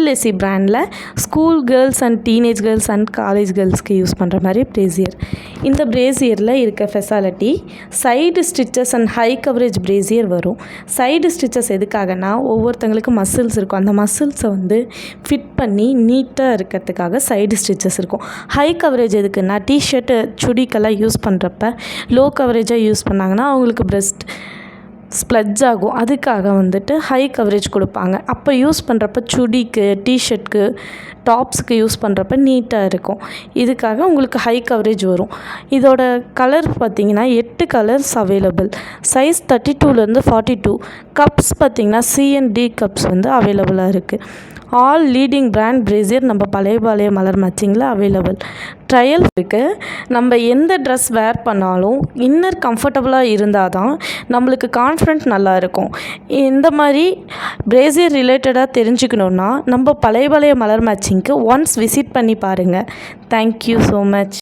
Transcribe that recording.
Lazy பிராண்டில் school girls and teenage girls and college கேர்ள்ஸ்க்கு use பண்ணுற மாதிரி பிரேசியர். இந்த பிரேசியரில் இருக்க speciality side stitches and high coverage brassiere வரும். சைடு ஸ்டிச்சஸ் எதுக்காகனா ஒவ்வொருத்தங்களுக்கு மசில்ஸ் இருக்கும், அந்த மசில்ஸை வந்து ஃபிட் பண்ணி நீட்டாக இருக்கிறதுக்காக சைடு ஸ்டிச்சஸ் இருக்கும். ஹை கவரேஜ் எதுக்குன்னா டிஷர்ட்டு சுடிக்கெல்லாம் யூஸ் பண்ணுறப்ப லோ கவரேஜாக யூஸ் பண்ணாங்கன்னா அவங்களுக்கு பிரெஸ்ட் ஸ்ப்ளட்ஜ் ஆகும். அதுக்காக வந்துட்டு ஹை கவரேஜ் கொடுப்பாங்க. அப்போ யூஸ் பண்ணுறப்ப சுடிக்கு, டிஷர்ட்க்கு, டாப்ஸுக்கு யூஸ் பண்ணுறப்ப நீட்டாக இருக்கும். இதுக்காக உங்களுக்கு ஹை கவரேஜ் வரும். இதோட கலர் பார்த்திங்கன்னா 8 கலர்ஸ் அவைலபிள். சைஸ் 32லேருந்து 42. கப்ஸ் பார்த்திங்கன்னா C&D கப்ஸ் வந்து அவைலபிளாக இருக்குது. ஆல் லீடிங் பிராண்ட் பிரேசியர் நம்ம பழைய மலர் மேட்சிங்கில் அவைலபிள். ட்ரையல் இருக்குது. நம்ம எந்த ட்ரெஸ் வேர் பண்ணாலும் இன்னர் கம்ஃபர்டபுளாக இருந்தால் தான் நம்மளுக்கு கான்ஃபிடென்ட் நல்லா இருக்கும். இந்த மாதிரி பிரேசியர் ரிலேட்டடாக தெரிஞ்சுக்கணுன்னா நம்ம பழைய மலர் மேட்சிங்க்கு ஒன்ஸ் விசிட் பண்ணி பாருங்கள். Thank you so much.